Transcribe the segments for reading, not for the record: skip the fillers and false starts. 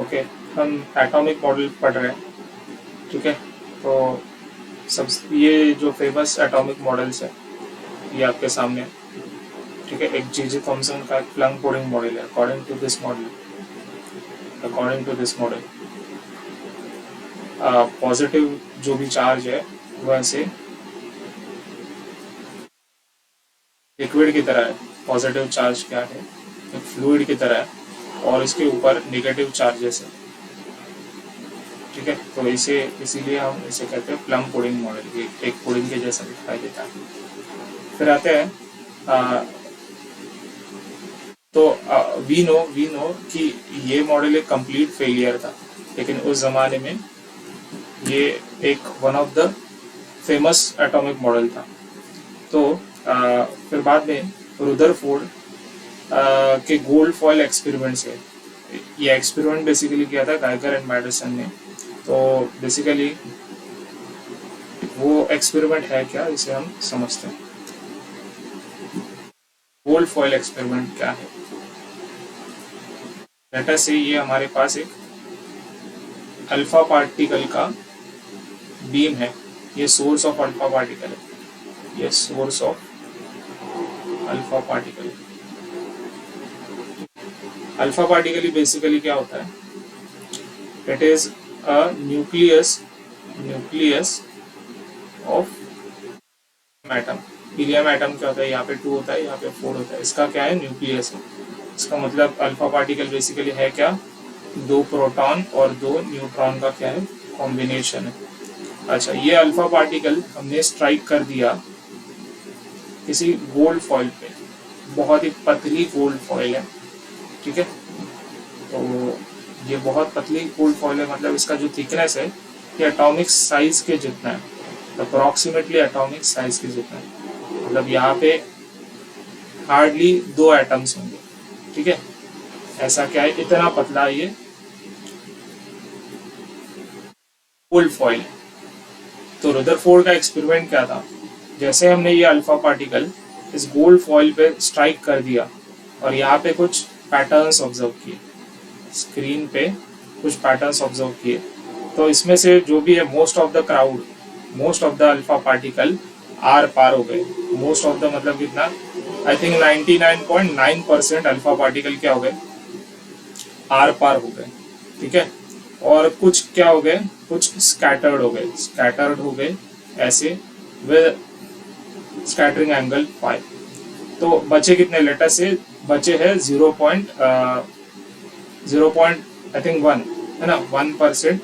Okay, हम atomic model पढ़ रहे हैं। ठीक है, तो सब ये जो फेमस एटॉमिक मॉडल्स है ये आपके सामने है। ठीक है, एक जे थॉमसन का प्लंक कोडिंग मॉडल है। According to this model positive जो भी चार्ज है वह ऐसे लिक्विड की तरह है। पॉजिटिव चार्ज क्या है, एक फ्लूइड की तरह है, और इसके ऊपर नेगेटिव चार्जेस है। ठीक है, तो इसीलिए हम इसे कहते हैं प्लम पुडिंग मॉडल। ये एक पुडिंग के जैसा दिखाई देता है। फिर आते हैं तो वी नो कि ये मॉडल एक कंप्लीट फेलियर था, लेकिन उस जमाने में ये एक one of the famous atomic model था। तो फिर बाद में रुदरफोर्ड के गोल्ड फॉयल एक्सपेरिमेंट से ये एक्सपेरिमेंट बेसिकली किया था गाइगर एंड मैडिसन ने। तो बेसिकली वो एक्सपेरिमेंट है क्या, इसे हम समझते हैं। गोल्ड फॉयल एक्सपेरिमेंट क्या है? लेटर से ये हमारे पास एक अल्फा पार्टिकल का बीम है। ये सोर्स ऑफ अल्फा पार्टिकल है। ये source of alpha particle. Alpha particle basically क्या होता है? It is a nucleus of atom. Helium atom क्या होता है? यहाँ पे 2 होता है, यहाँ पे 4 होता है। इसका क्या है? न्यूक्लियस है। इसका मतलब अल्फा पार्टिकल बेसिकली है क्या? 2 प्रोटॉन और 2 न्यूट्रॉन का क्या है? कॉम्बिनेशन है। अच्छा, ये अल्फा पार्टिकल हमने स्ट्राइक कर दिया किसी गोल्ड फॉइल पे। बहुत ही पतली गोल्ड फॉइल है। ठीक है, तो ये बहुत पतली गोल्ड फॉइल है, मतलब इसका जो थिकनेस है ये एटॉमिक साइज के जितना है, अप्रोक्सीमेटली एटॉमिक साइज के जितना है। मतलब यहाँ पे हार्डली 2 एटम्स होंगे। ठीक है, ऐसा क्या है, इतना पतला ये गोल्ड फॉइल। तो रुदरफोर्ड का एक्सपेरिमेंट क्या था? जैसे हमने ये अल्फा पार्टिकल इस गोल्ड फॉइल पे स्ट्राइक कर दिया और यहाँ पे कुछ पैटर्न्स ऑब्जर्व किए, स्क्रीन पे कुछ पैटर्न्स ऑब्जर्व किए, तो इसमें से जो भी है most of the alpha particle आर पार हो गए। मोस्ट ऑफ द मतलब कितना? आई थिंक 99.9% अल्फा पार्टिकल क्या हो गए? आर पार हो गए। ठीक है, और कुछ क्या हो गए? कुछ स्कैटर्ड हो गए ऐसे विद स्कैटरिंग एंगल 5। तो बचे कितने? लेटर से बचे हैं 0.1 है ना, 1%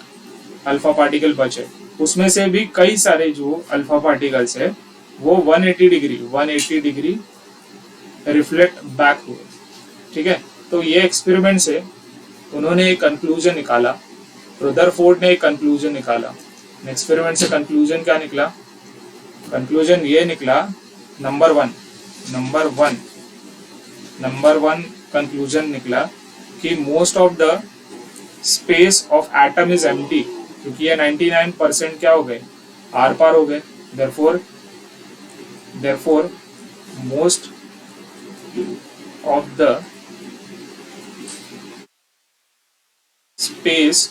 अल्फा पार्टिकल बचे। उसमें से भी कई सारे जो अल्फा पार्टिकल्स है वो 180 डिग्री रिफ्लेक्ट बैक हुए। ठीक है, तो ये एक्सपेरिमेंट से उन्होंने एक कंक्लूजन निकाला। रुदरफोर्ड ने एक कंक्लूजन निकाला। एक्सपेरिमेंट से कंक्लूजन क्या निकला? कंक्लूजन ये निकला, नंबर वन कंक्लूजन निकला कि most of the space of atom is empty, क्योंकि ये 99% क्या हो गए? आर पार हो गए। Therefore most of the space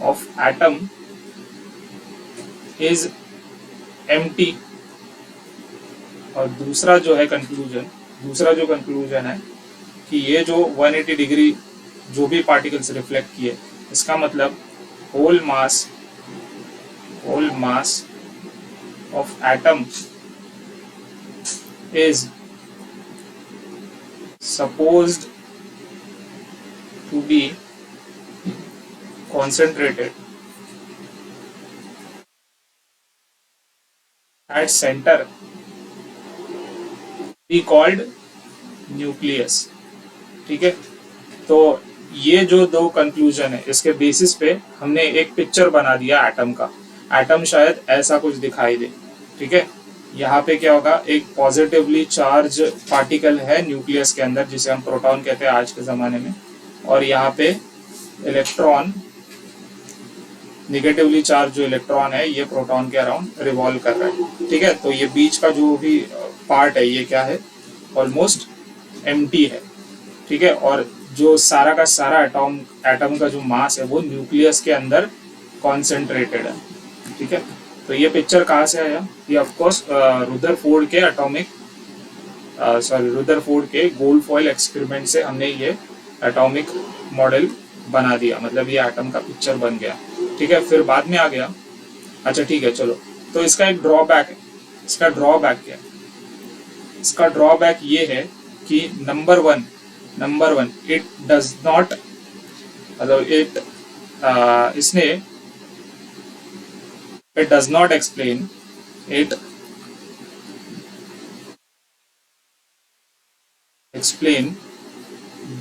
of atom is empty. और दूसरा जो कंक्लूजन है कि ये जो 180 डिग्री जो भी पार्टिकल्स रिफ्लेक्ट किए, इसका मतलब whole mass of atom is supposed to be concentrated at center be called nucleus। ठीक है, तो ये जो 2 कंक्लूजन है इसके बेसिस पे हमने एक पिक्चर बना दिया एटम का। एटम शायद ऐसा कुछ दिखाई दे। ठीक है, यहाँ पे क्या होगा? एक पॉजिटिवली चार्ज पार्टिकल है न्यूक्लियस के अंदर, जिसे हम प्रोटॉन कहते हैं आज के जमाने में, और यहाँ पे इलेक्ट्रॉन, नेगेटिवली चार्ज जो इलेक्ट्रॉन है ये प्रोटॉन के अराउंड रिवॉल्व कर रहा है। ठीक है, तो ये बीच का जो भी पार्ट है ये क्या है? ऑलमोस्ट एम्प्टी है। ठीक है, और जो सारा का सारा एटम का जो मास है वो न्यूक्लियस के अंदर कॉन्सेंट्रेटेड है। ठीक है, तो ये पिक्चर कहाँ से आया? ये ऑफकोर्स रुदरफोर्ड के रुदरफोर्ड के गोल्ड फॉइल एक्सपेरिमेंट से हमने ये एटॉमिक मॉडल बना दिया, मतलब ये एटम का पिक्चर बन गया। ठीक है, फिर बाद में आ गया, अच्छा ठीक है चलो, तो इसका एक ड्रॉबैक है। इसका ड्रॉबैक क्या है? इसका ड्रॉबैक ये है कि number one it does not, मतलब इसने it does not explain it explain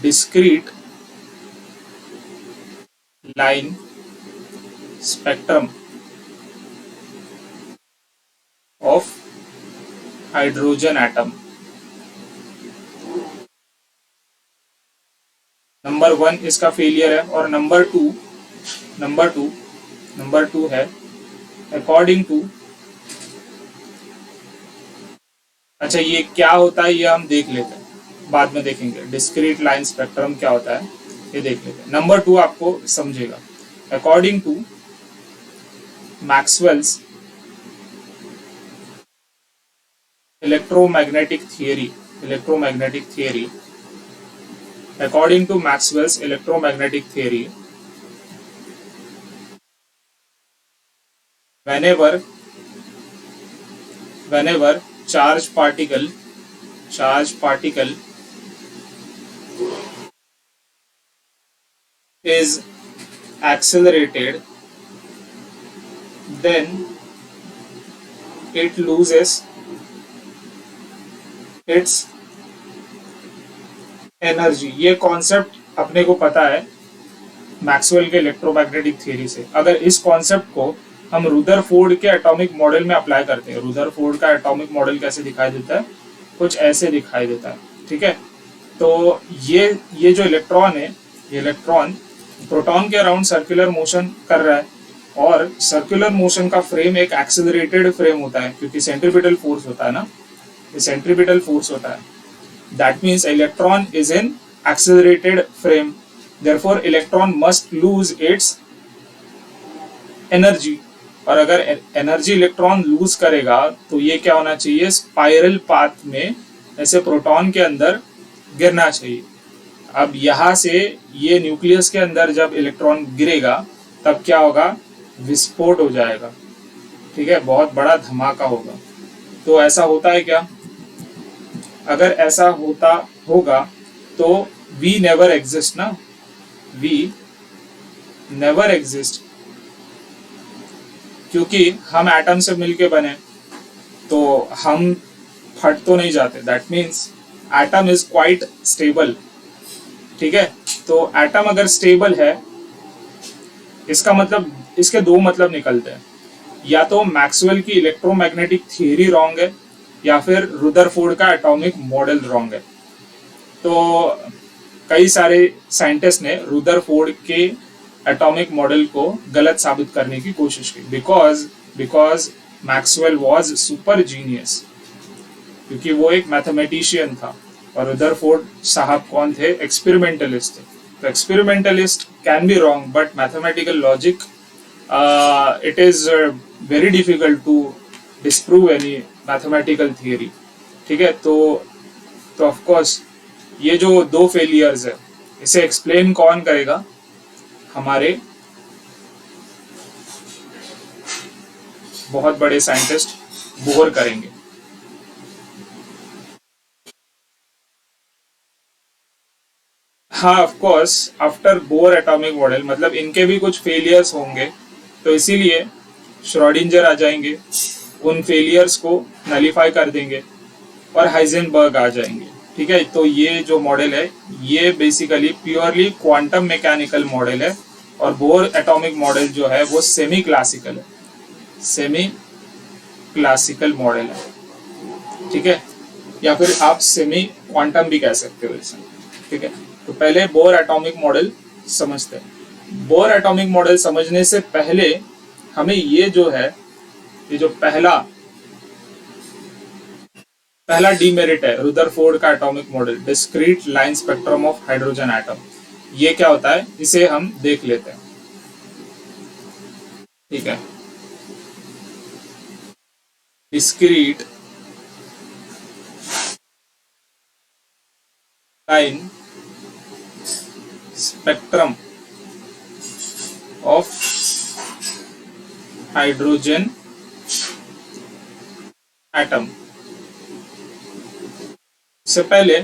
discrete line spectrum of hydrogen atom। Number one इसका फेलियर है। और नंबर टू है अकॉर्डिंग टू, अच्छा ये क्या होता है ये हम देख लेते हैं, बाद में देखेंगे। डिस्क्रीट लाइन स्पेक्ट्रम क्या होता है ये देख लेते हैं। नंबर टू आपको समझेगा। According to Maxwell's electromagnetic theory, according to Maxwell's electromagnetic theory, whenever charge particle is accelerated, then it loses its energy. ये कॉन्सेप्ट अपने को पता है मैक्सवेल के इलेक्ट्रोमैग्नेटिक थ्योरी से। अगर इस कॉन्सेप्ट को हम रुदरफोर्ड के एटॉमिक मॉडल में अप्लाई करते हैं, रुदरफोर्ड का एटॉमिक मॉडल कैसे दिखाई देता है? कुछ ऐसे दिखाई देता है। ठीक है, तो ये जो इलेक्ट्रॉन है, ये इलेक्ट्रॉन प्रोटॉन के अराउंड सर्कुलर मोशन कर रहा है, और सर्कुलर मोशन का फ्रेम एक एक्सेलरेटेड फ्रेम होता है, क्योंकि सेंट्रीपिटल फोर्स होता है ना, ये सेंट्रीपिटल फोर्स होता है। That means electron is in accelerated frame, therefore electron must lose its energy। और अगर एनर्जी इलेक्ट्रॉन लूज करेगा तो ये क्या होना चाहिए? स्पाइरल पाथ में ऐसे प्रोटॉन के अंदर गिरना चाहिए। अब यहाँ से ये न्यूक्लियस के अंदर जब इलेक्ट्रॉन गिरेगा तब क्या होगा? विस्फोट हो जाएगा। ठीक है, बहुत बड़ा धमाका होगा। तो ऐसा होता है क्या? अगर ऐसा होगा तो वी नेवर एग्जिस्ट ना, वी नेवर एग्जिस्ट, क्योंकि हम एटम से मिलके बने तो हम फट तो नहीं जाते। That means atom is quite stable. ठीक है, तो एटम अगर स्टेबल है, इसका मतलब, इसके दो मतलब निकलते हैं, या तो मैक्सवेल की इलेक्ट्रोमैग्नेटिक थियरी रॉन्ग है, या फिर रुदरफोर्ड का एटॉमिक मॉडल रॉन्ग है। तो कई सारे साइंटिस्ट ने रुदरफोर्ड के एटॉमिक मॉडल को गलत साबित करने की कोशिश की, because Maxwell was super genius, क्योंकि वो एक मैथमेटिशियन था, और रुदरफोर्ड साहब कौन थे? एक्सपेरिमेंटलिस्ट थे। तो experimentalist can be wrong, but mathematical logic it is very difficult to disprove any mathematical theory. ठीक है, तो ऑफ कोर्स ये जो दो फेलियर्स है, इसे एक्सप्लेन कौन करेगा? हमारे बहुत बड़े साइंटिस्ट बोहर करेंगे। हाँ, of course after bore atomic model, मतलब इनके भी कुछ फेलियर्स होंगे, तो इसीलिए श्रोडिंजर आ जाएंगे, उन फेलियर्स को नलीफाई कर देंगे, और हाइजेनबर्ग आ जाएंगे। ठीक है, तो ये जो मॉडल है ये basically purely quantum mechanical model है, और बोर एटॉमिक मॉडल जो है वो सेमी क्लासिकल है, सेमी क्लासिकल मॉडल है। ठीक है, या फिर आप सेमी क्वांटम भी कह सकते हो इसे। ठीक है, तो पहले बोर एटॉमिक मॉडल समझते हैं। बोर एटॉमिक मॉडल समझने से पहले हमें ये जो है, ये जो पहला पहला डीमेरिट है रुदरफोर्ड का atomic model, discrete line spectrum of hydrogen atom. ये क्या होता है इसे हम देख लेते हैं। ठीक है, discrete line spectrum of hydrogen atom. से पहले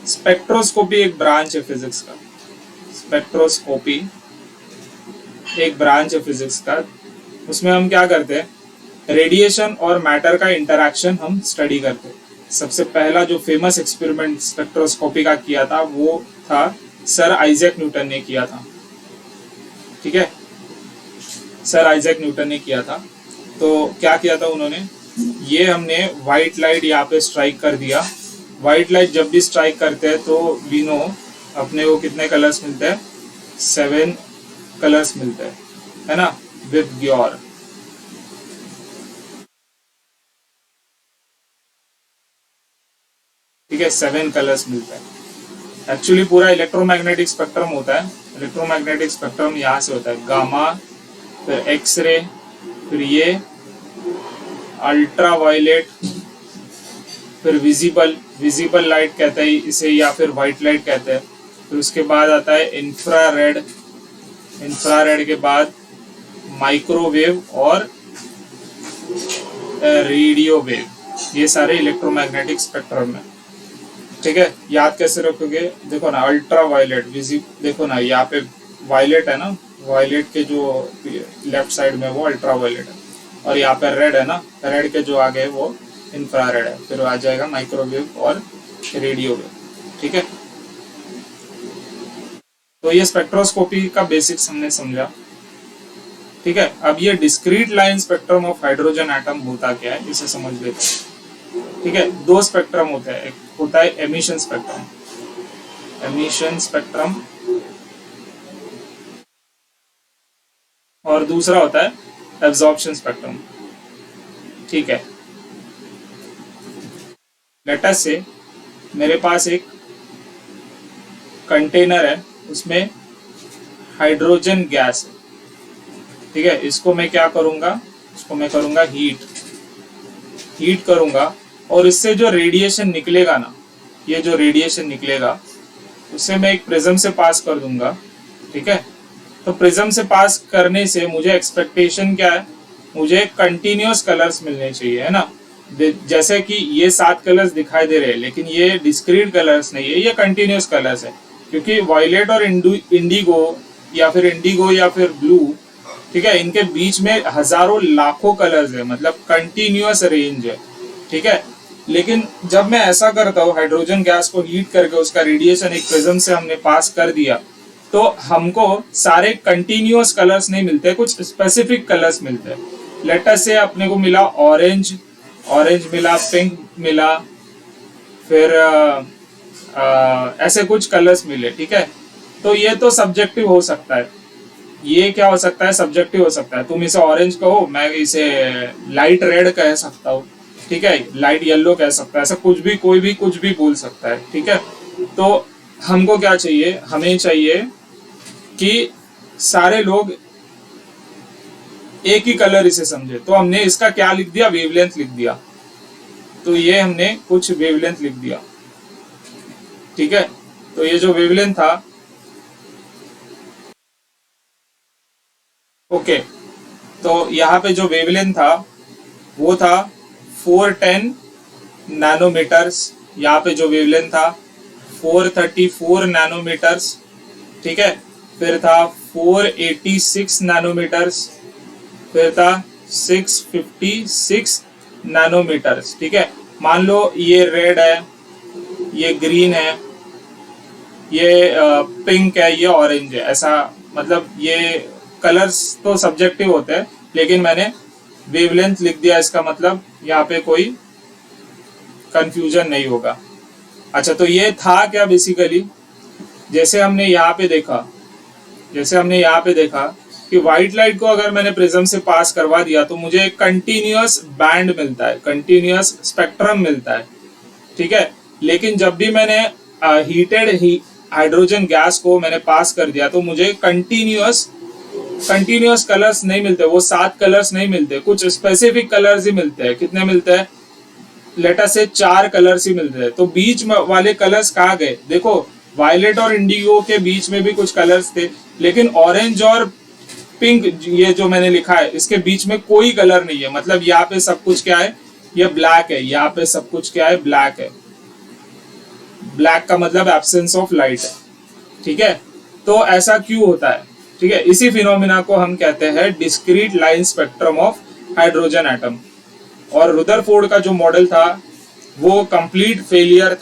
स्पेक्ट्रोस्कोपी एक ब्रांच है फिजिक्स का, स्पेक्ट्रोस्कोपी एक ब्रांच है फिजिक्स का। उसमें हम क्या करते हैं, रेडिएशन और मैटर का इंटरैक्शन हम स्टडी करते हैं। सबसे पहला जो फेमस एक्सपेरिमेंट स्पेक्ट्रोस्कोपी का किया था वो था सर आइजैक न्यूटन ने किया था। ठीक है, सर आइजैक न्यूटन ने किया था। तो क्या किया था उन्होंने, ये हमने व्हाइट लाइट यहाँ पे स्ट्राइक कर दिया। व्हाइट लाइट जब भी स्ट्राइक करते हैं तो वी नो अपने को कितने कलर्स मिलते हैं, 7 कलर्स मिलते हैं, है ना, विद ग्योर। ठीक है, 7 कलर्स मिलते हैं। एक्चुअली पूरा इलेक्ट्रोमैग्नेटिक स्पेक्ट्रम होता है। इलेक्ट्रोमैग्नेटिक स्पेक्ट्रम यहाँ से होता है, गामा, फिर एक्सरे, फिर ये अल्ट्रा वायलेट, फिर विजिबल लाइट कहते हैं इसे, या फिर व्हाइट लाइट कहते हैं। फिर उसके बाद आता है इंफ्रारेड, इंफ्रारेड के बाद माइक्रोवेव और रेडियो वेव। ये सारे इलेक्ट्रोमैग्नेटिक स्पेक्ट्रम है। ठीक है, याद कैसे रखोगे, देखो ना अल्ट्रा वायलेट, देखो ना यहाँ पे वायलेट है ना, वायलेट के जो लेफ्ट साइड में वो अल्ट्रा वायलेट है, और यहाँ पे रेड है ना, रेड के जो आगे है वो इंफ्रारेड है। फिर आ जाएगा माइक्रोवेव और रेडियो वेव। ठीक है, तो ये स्पेक्ट्रोस्कोपी का बेसिक्स हमने समझा। ठीक है, अब ये discrete line spectrum of hydrogen atom होता क्या है इसे समझ लेते हैं। ठीक है, 2 स्पेक्ट्रम होते हैं, एक होता है एमिशन स्पेक्ट्रम, एमिशन स्पेक्ट्रम, और दूसरा होता है एब्जॉर्प्शन स्पेक्ट्रम। ठीक है, लेट अस से मेरे पास एक कंटेनर है, उसमें हाइड्रोजन गैस है। ठीक है, इसको मैं क्या करूंगा, इसको मैं करूंगा हीट करूंगा, और इससे जो रेडिएशन निकलेगा ना, ये जो रेडिएशन निकलेगा उसे मैं एक प्रिज्म से पास कर दूंगा। ठीक है, तो प्रिज्म से पास करने से मुझे एक्सपेक्टेशन क्या है, मुझे कंटिन्यूअस कलर्स मिलने चाहिए, है ना। जैसे कि ये 7 कलर्स दिखाई दे रहे हैं, लेकिन ये डिस्क्रीट कलर्स नहीं है, ये कंटिन्यूअस कलर्स है, क्योंकि वायलेट और इंडिगो या फिर ब्लू, ठीक है, इनके बीच में हजारों लाखों कलर्स है, मतलब कंटिन्यूअस रेंज है। ठीक है, लेकिन जब मैं ऐसा करता हूँ, हाइड्रोजन गैस को हीट करके उसका रेडिएशन एक प्रिज्म से हमने पास कर दिया, तो हमको सारे कंटिन्यूअस कलर्स नहीं मिलते, कुछ स्पेसिफिक कलर्स मिलते हैं। लेट अस से अपने को मिला ऑरेंज मिला, पिंक मिला, फिर ऐसे कुछ कलर्स मिले। ठीक है, तो ये तो सब्जेक्टिव हो सकता है, ये क्या हो सकता है, सब्जेक्टिव हो सकता है। तुम इसे ऑरेंज कहो, मैं इसे लाइट रेड कह सकता हूँ, ठीक है, लाइट येलो कह सकता है, ऐसा कुछ भी, कोई भी कुछ भी बोल सकता है। ठीक है, तो हमको क्या चाहिए, हमें चाहिए कि सारे लोग एक ही कलर इसे समझे। तो हमने इसका क्या लिख दिया, वेवलेंथ लिख दिया। तो ये हमने कुछ वेवलेंथ लिख दिया। ठीक है, तो ये जो वेवलेंथ था, ओके, तो यहाँ पे जो वेवलेंथ था वो था 410 नैनोमीटर्स। यहाँ पे जो वेवलेंथ था 434 नैनोमीटर्स। ठीक है, फिर था 486 नैनोमीटर्स, फिर था 656 नैनोमीटर्स। ठीक है, मान लो ये रेड है, ये ग्रीन है, ये पिंक है, ये ऑरेंज है, ऐसा, मतलब ये कलर्स तो सब्जेक्टिव होते हैं, लेकिन मैंने वेवलेंथ लिख दिया, इसका मतलब यहाँ पे कोई कंफ्यूजन नहीं होगा। अच्छा, तो ये था क्या बेसिकली, जैसे हमने यहाँ पे देखा कि व्हाइट लाइट को अगर मैंने प्रिज्म से पास करवा दिया तो मुझे एक कंटिन्यूअस बैंड मिलता है, कंटिन्यूअस स्पेक्ट्रम मिलता है, ठीक है। लेकिन जब भी मैंने हीटेड हाइड्रोजन गैस को मैंने पास कर दिया तो मुझे कंटिन्यूअस कलर्स नहीं मिलते, वो 7 कलर्स नहीं मिलते, कुछ स्पेसिफिक कलर्स ही मिलते हैं। कितने मिलते हैं? लेटर से 4 कलर्स ही मिलते हैं। तो बीच में वाले कलर्स कहाँ गए? देखो वायलेट और इंडिगो के बीच में भी कुछ कलर्स थे, लेकिन ऑरेंज और पिंक ये जो मैंने लिखा है इसके बीच में कोई कलर नहीं है। मतलब यहाँ पे सब कुछ क्या है? ये ब्लैक है। यहाँ पे सब कुछ क्या है? ब्लैक है। ब्लैक का मतलब एब्सेंस ऑफ लाइट है, ठीक है। तो ऐसा क्यों होता है? ठीक है, इसी फिनोमिना को हम कहते हैं discrete line spectrum of hydrogen atom. और रुदरफोर्ड का जो मॉडल था वो कंप्लीट फेलियर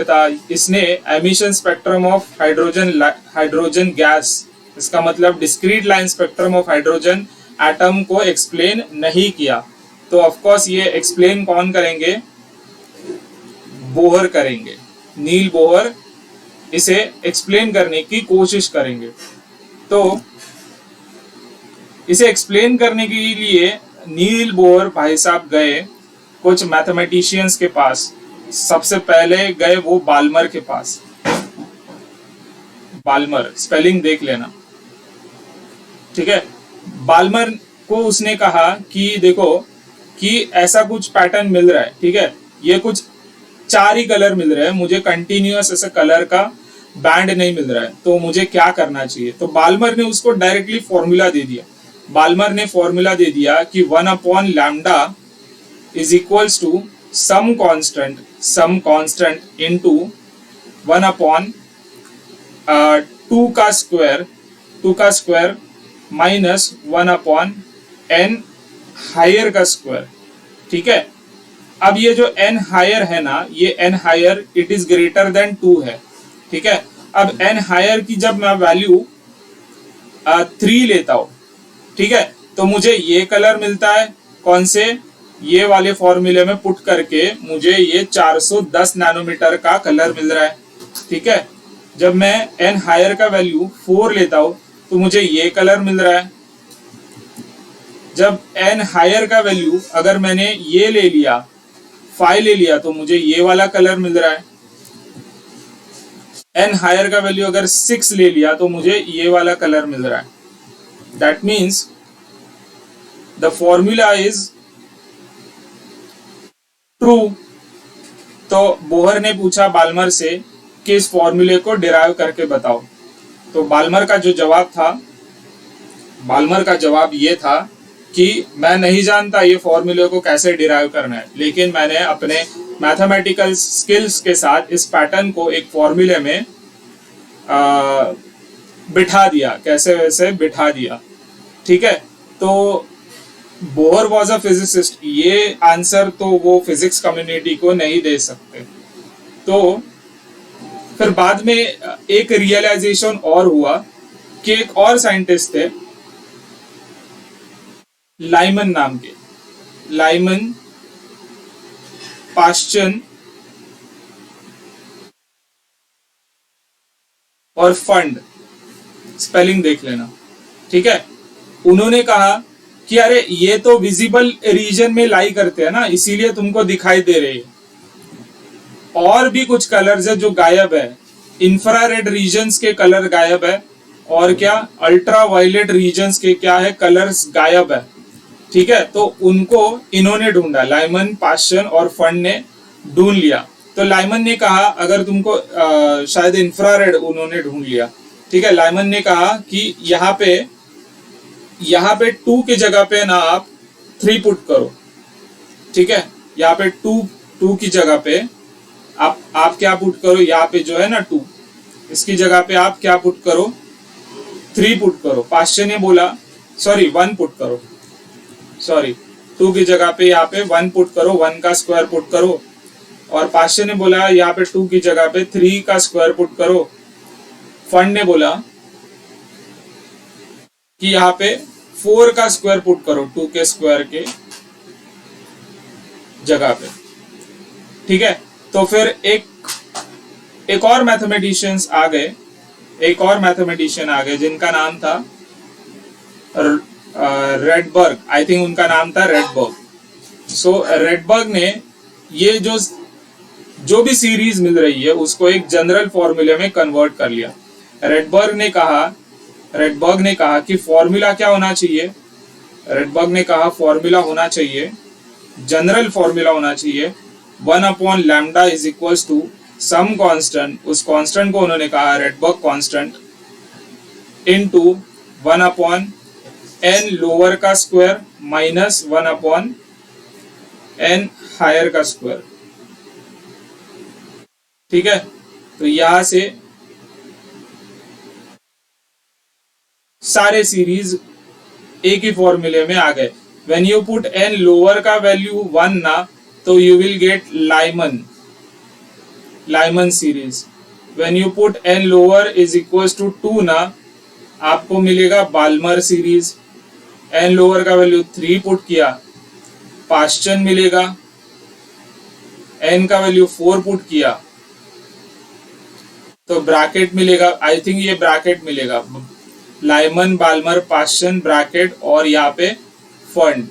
था। इसने emission spectrum of hydrogen gas, इसका मतलब discrete line spectrum of hydrogen atom को एक्सप्लेन नहीं किया। तो ऑफ कोर्स ये एक्सप्लेन कौन करेंगे? बोहर करेंगे। नील बोहर इसे एक्सप्लेन करने की कोशिश करेंगे। तो इसे एक्सप्लेन करने के लिए नील बोहर भाई साहब गए कुछ मैथमेटिशियंस के पास। सबसे पहले गए वो बाल्मर के पास। बाल्मर स्पेलिंग देख लेना, ठीक है। बाल्मर को उसने कहा कि देखो कि ऐसा कुछ पैटर्न मिल रहा है, ठीक है, ये कुछ 4 ही कलर मिल रहे हैं, मुझे कंटिन्यूअस ऐसे कलर का बैंड नहीं मिल रहा है, तो मुझे क्या करना चाहिए? तो बाल्मर ने उसको डायरेक्टली फॉर्मूला दे दिया। बाल्मर ने फॉर्मूला दे दिया कि 1/लैम्डा is equals to some constant into 1/2 का स्क्वायर माइनस 1/n हायर का स्क्वायर, ठीक है। अब ये जो n हायर है ना, ये n higher it is greater than 2 है, ठीक है। अब n हायर की जब मैं वैल्यू 3 लेता हूं, ठीक है, तो मुझे ये कलर मिलता है। कौन से? ये वाले फॉर्मूले में पुट करके मुझे ये 410 नैनोमीटर का कलर मिल रहा है, ठीक है। जब मैं n हायर का वैल्यू 4 लेता हूं तो मुझे ये कलर मिल रहा है। जब n हायर का वैल्यू अगर मैंने ये ले लिया 5 ले लिया तो मुझे ये वाला कलर मिल रहा है। n हायर का वैल्यू अगर 6 ले लिया तो मुझे ये वाला कलर मिल रहा है। That means the formula is true. तो बोहर ने पूछा बाल्मर से कि इस फॉर्मूले को डिराइव करके बताओ। तो बाल्मर का जवाब ये था कि मैं नहीं जानता ये फॉर्मूले को कैसे डिराइव करना है, लेकिन मैंने अपने मैथमेटिकल स्किल्स के साथ इस पैटर्न को एक फॉर्मूले में बिठा दिया, कैसे वैसे बिठा दिया, ठीक है। तो बोहर वॉज अ फिजिसिस्ट, ये आंसर तो वो फिजिक्स कम्युनिटी को नहीं दे सकते। तो फिर बाद में एक रियलाइजेशन और हुआ कि एक और साइंटिस्ट थे लाइमन नाम के, लाइमन पाश्चन और फंड, स्पेलिंग देख लेना, ठीक है। उन्होंने कहा कि अरे ये तो विजिबल रीजन में लाई करते हैं ना, इसीलिए तुमको दिखाई दे रहे हैं। और भी कुछ कलर्स है जो गायब है। इंफ्रारेड रीजन्स के कलर गायब है, और क्या अल्ट्रा वायलेट रीजन्स के क्या है कलर्स गायब है, ठीक है। तो उनको इन्होंने ढूंढा, लाइमन, पाश्चन और फंड ने ढूंढ लिया। तो लाइमन ने कहा अगर तुमको शायद इंफ्रारेड उन्होंने ढूंढ लिया, ठीक है। लाइमन ने कहा कि यहाँ पे 2 की जगह पे ना आप 3 पुट करो, ठीक है। यहाँ पे 2 की जगह पे आप क्या पुट करो, यहाँ पे जो है ना 2, इसकी जगह पे आप क्या पुट करो, 3 पुट करो। पाश्चन ने बोला 1 पुट करो, 2 की जगह पे यहाँ पे 1 पुट करो, 1 का स्क्वायर पुट करो। और पाश्चन ने बोला यहाँ पे 2 की जगह पे 3 का स्क्वायर पुट करो। फंड ने बोला कि यहाँ पे 4 का स्क्वायर पुट करो 2 के स्क्वायर के जगह पे, ठीक है। तो फिर एक और मैथमेटिशियंस आ गए एक और मैथमेटिशियन आ गए जिनका नाम था रेडबर्ग, आई थिंक उनका नाम था रेडबर्ग। सो रेडबर्ग ने ये जो भी सीरीज मिल रही है उसको एक जनरल फॉर्मूले में कन्वर्ट कर लिया। रेडबर्ग ने कहा कि फॉर्मूला क्या होना चाहिए। रेडबर्ग ने कहा फॉर्मूला होना चाहिए, जनरल फॉर्मूला होना चाहिए 1/λ is equals to some constant, उस कांस्टेंट को उन्होंने कहा Rydberg constant, into 1/n lower का स्क्वायर माइनस 1/n हायर का स्क्वायर। ठीक है, तो यहां से सारे सीरीज एक ही फॉर्मूले में आ गए। When you put n lower का वैल्यू 1 ना, तो you will get Lyman series. When you put n lower is equals to 2 ना, आपको मिलेगा बाल्मर सीरीज। n लोअर का वैल्यू 3 पुट किया, पाश्चन मिलेगा। n का वैल्यू 4 पुट किया तो ब्रैकेट मिलेगा, आई थिंक ये ब्रैकेट मिलेगा, लाइमन, बाल्मर, पाश्चन, ब्रैकेट और यहाँ पे फंड।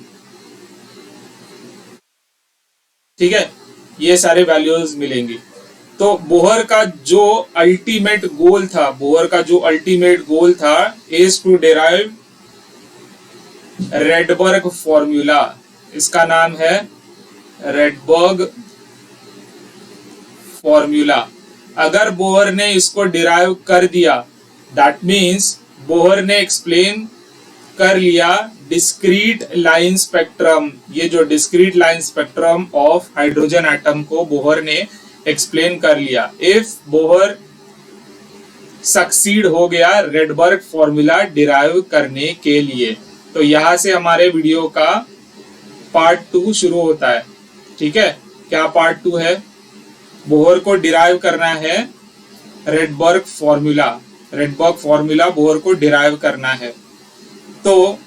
ठीक है, ये सारे वैल्यूज मिलेंगी। तो बोहर का जो अल्टीमेट गोल था is to derive Rydberg formula. इसका नाम है रेडबर्ग फॉर्मूला। अगर बोहर ने इसको डिराइव कर दिया, दैट मीन्स बोहर ने एक्सप्लेन कर लिया डिस्क्रीट लाइन स्पेक्ट्रम। ये जो discrete line spectrum of hydrogen atom को बोहर ने एक्सप्लेन कर लिया। इफ बोहर सक्सीड हो गया रेडबर्ग फॉर्मूला डिराइव करने के लिए, तो यहां से हमारे वीडियो का पार्ट 2 शुरू होता है। ठीक है, क्या पार्ट 2 है? बोहर को डिराइव करना है रेडबर्ग फॉर्मूला बोहर को डिराइव करना है। तो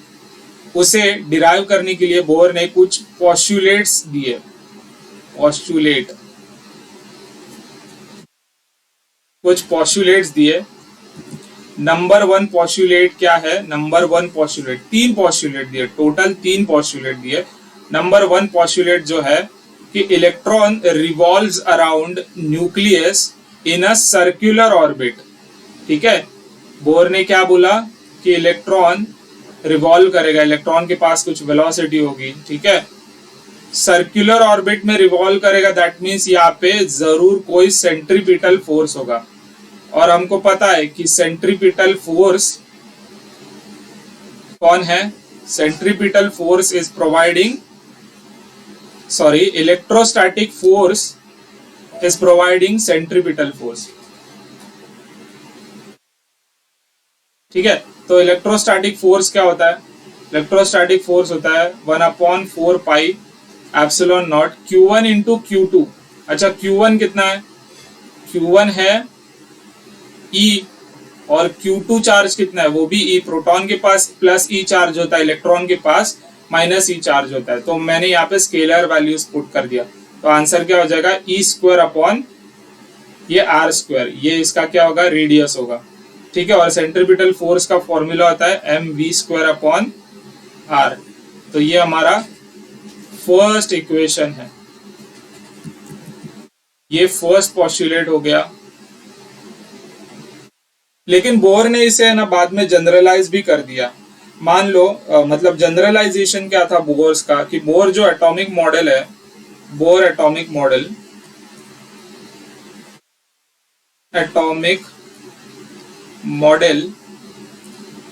उसे डिराइव करने के लिए बोहर ने कुछ पोस्टुलेट्स दिए। नंबर 1 पोस्टुलेट क्या है? नंबर 1 पोस्टुलेट, 3 पोस्टुलेट दिए, टोटल 3 पोस्टुलेट दिए। नंबर 1 पोस्टुलेट जो है कि electron revolves around nucleus in a circular orbit. ठीक है, बोहर ने क्या बोला कि इलेक्ट्रॉन रिवॉल्व करेगा, इलेक्ट्रॉन के पास कुछ वेलोसिटी होगी। ठीक है, सर्कुलर ऑर्बिट में रिवॉल्व करेगा, दैट मीन्स यहाँ पे जरूर कोई सेंट्रीपिटल फोर्स होगा। और हमको पता है कि सेंट्रीपिटल फोर्स कौन है? Centripetal force is providing, sorry, electrostatic force is providing centripetal force. ठीक है, तो इलेक्ट्रोस्टैटिक फोर्स क्या होता है? इलेक्ट्रोस्टैटिक फोर्स होता है 1/4 pi epsilon not Q1 into Q2। अच्छा, Q1 कितना है? Q1 है E, और Q2 चार्ज कितना है? वो भी E। प्रोटॉन के पास प्लस E चार्ज होता है, इलेक्ट्रॉन के पास माइनस E चार्ज होता है। तो मैंने यहाँ पे स्केलर वैल्यूज पुट कर दिया, तो आंसर क्या हो जाएगा? E² अपॉन ये R², ये इसका क्या होगा? रेडियस होगा। ठीक है, और सेंट्रीपिटल फोर्स का फॉर्मूला होता है mv² अपॉन R। तो ये हमारा फर्स्ट इक्वेशन है, ये फर्स्ट पोस्टुलेट हो गया। लेकिन बोहर ने इसे ना बाद में जनरलाइज भी कर दिया। मान लो मतलब जनरलाइजेशन क्या था बोहर्स का, कि बोहर जो एटॉमिक मॉडल है, Bohr atomic model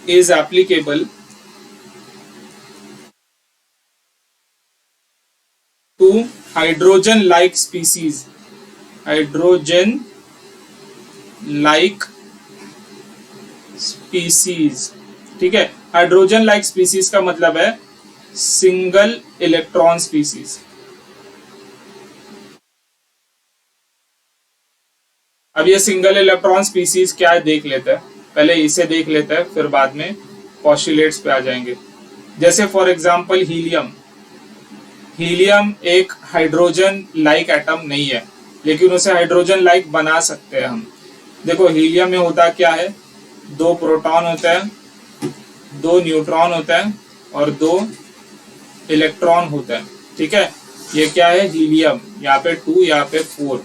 is applicable to hydrogen like species, ठीक है, हाइड्रोजन लाइक स्पीसीज का मतलब है सिंगल इलेक्ट्रॉन स्पीसीज। अब ये सिंगल इलेक्ट्रॉन स्पीसीज क्या है देख लेते हैं, पहले इसे देख लेते हैं, फिर बाद में पोस्टुलेट्स पे आ जाएंगे। जैसे फॉर एग्जांपल हीलियम एक हाइड्रोजन लाइक एटम नहीं है, लेकिन उसे हाइड्रोजन लाइक बना सकते हैं हम। देखो हीलियम में होता क्या है, 2 प्रोटॉन होते हैं, 2 न्यूट्रॉन होते हैं और 2 इलेक्ट्रॉन होते हैं। ठीक है, ये क्या है हीलियम, यहाँ पे 2 यहाँ पे 4।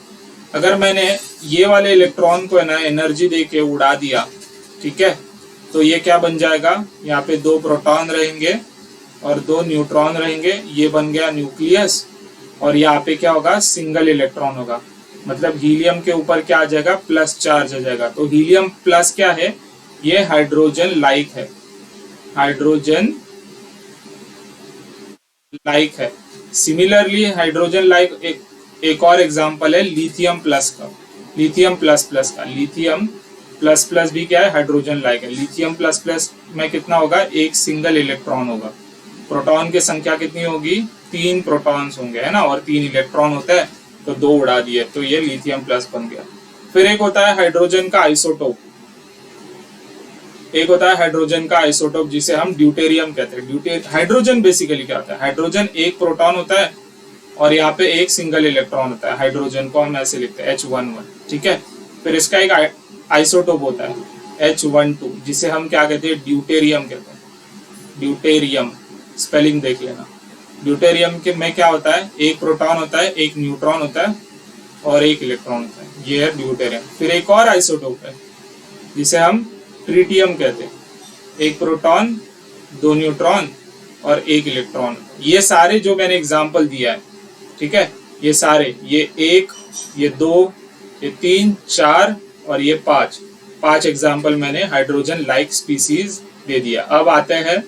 अगर मैंने ये वाले इलेक्ट्रॉन को है ना एनर्जी दे के उड़ा दिया, ठीक है, तो ये क्या बन जाएगा, यहाँ पे 2 प्रोटॉन रहेंगे और 2 न्यूट्रॉन रहेंगे, ये बन गया न्यूक्लियस। और यहाँ पे क्या होगा, सिंगल इलेक्ट्रॉन होगा, मतलब हीलियम के ऊपर क्या आ जाएगा, प्लस चार्ज आ जाएगा। तो हीलियम प्लस क्या है, ये हाइड्रोजन लाइक है, हाइड्रोजन लाइक है। सिमिलरली हाइड्रोजन लाइक एक और एग्जांपल है लिथियम प्लस का, लिथियम प्लस प्लस का। लिथियम प्लस प्लस भी क्या है, हाइड्रोजन लाइक है। लिथियम प्लस प्लस में कितना होगा, एक सिंगल इलेक्ट्रॉन होगा। प्रोटॉन की संख्या कितनी होगी, 3 प्रोटॉन्स होंगे, है ना, और 3 इलेक्ट्रॉन होता है, तो 2 उड़ा दिए, तो ये लिथियम प्लस बन गया। फिर एक होता है हाइड्रोजन का आइसोटोप, एक होता है हाइड्रोजन का आइसोटोप जिसे हम ड्यूटेरियम कहते हैं। हाइड्रोजन बेसिकली क्या होता है, हाइड्रोजन एक प्रोटॉन होता है और यहाँ पे एक सिंगल इलेक्ट्रॉन होता है। हाइड्रोजन को हम ऐसे लिखते हैं H11, ठीक है। फिर इसका एक आइसोटोप होता है H12 जिसे हम क्या कहते हैं, ड्यूटेरियम कहते हैं। ड्यूटेरियम स्पेलिंग देख लेना। ड्यूटेरियम के में क्या होता है, एक प्रोटॉन होता है, एक न्यूट्रॉन होता है और एक इलेक्ट्रॉन होता है, ये है ड्यूटेरियम। फिर एक और आइसोटोप है जिसे हम ट्रिटियम कहते हैं, एक प्रोटॉन, 2 न्यूट्रॉन और एक इलेक्ट्रॉन। ये सारे जो मैंने एग्जांपल दिया है, ठीक है, ये सारे, ये 1, ये 2, ये 3, 4 और ये 5 एग्जांपल मैंने हाइड्रोजन लाइक स्पीसीज दे दिया। अब आते हैं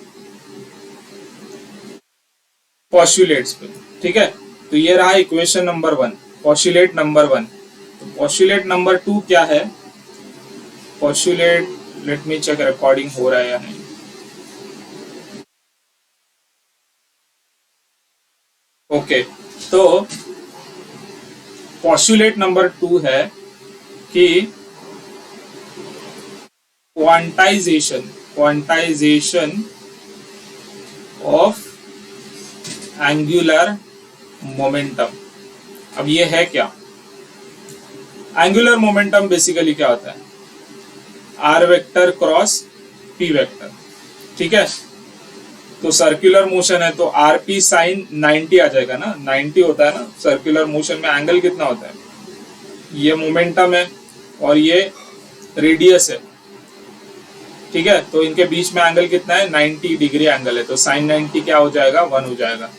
पॉस्टुलेट्स पे, ठीक है। तो ये रहा इक्वेशन नंबर 1, पॉस्टुलेट नंबर 1। तो पॉस्टुलेट नंबर 2 क्या है, postulate, let me check recording हो रहा है या नहीं। ओके, तो पॉस्टुलेट नंबर 2 है कि क्वांटाइजेशन ऑफ एंगुलर मोमेंटम। अब ये है क्या, एंगुलर मोमेंटम बेसिकली क्या होता है, R vector cross P vector, ठीक है। तो सर्कुलर मोशन है तो आर पी साइन 90 आ जाएगा ना, 90 होता है ना सर्कुलर मोशन में। एंगल कितना होता है, ये मोमेंटम है और ये रेडियस है, ठीक है। तो इनके बीच में एंगल कितना है, 90 डिग्री एंगल है, तो साइन 90 क्या हो जाएगा, 1 हो जाएगा।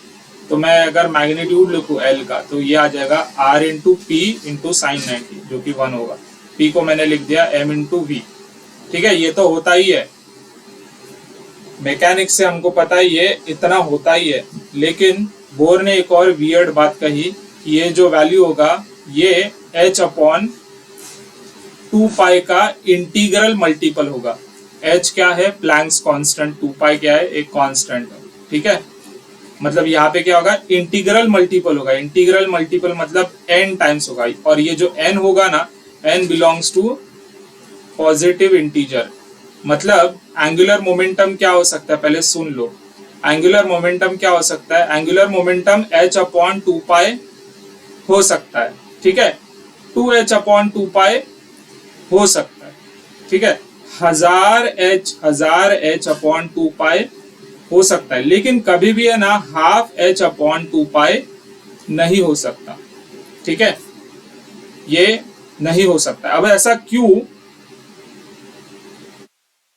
तो मैं अगर मैग्नीट्यूड लिखूं एल का, तो ये आ जाएगा R into P into sine 90 जो कि 1 होगा। पी को मैंने लिख दिया एम इंटू वी, ठीक है। ये तो होता ही है, मैकेनिक्स से हमको पता ही है, इतना होता ही है। लेकिन बोर ने एक और वियर्ड बात कही कि ये जो वैल्यू होगा ये h अपॉन 2 पाई का इंटीग्रल मल्टीपल होगा। h क्या है, प्लैंक्स कांस्टेंट, 2 पाई क्या है, एक कांस्टेंट है, ठीक है। मतलब यहाँ पे क्या होगा, इंटीग्रल मल्टीपल होगा। इंटीग्रल मल्टीपल मतलब n टाइम्स होगा, और ये जो n होगा ना, n belongs to positive integer. मतलब एंगुलर मोमेंटम क्या हो सकता है, पहले सुन लो। एंगुलर मोमेंटम क्या हो सकता है, एंगुलर मोमेंटम h अपॉन 2 पाई हो सकता है, ठीक है। 2h अपॉन 2 पाई हो सकता है, ठीक है। 1000h अपॉन 2 पाई हो सकता है, लेकिन कभी भी है ना हाफ h अपॉन 2 पाई नहीं हो सकता, ठीक है। ये नहीं हो सकता। अब ऐसा क्यों,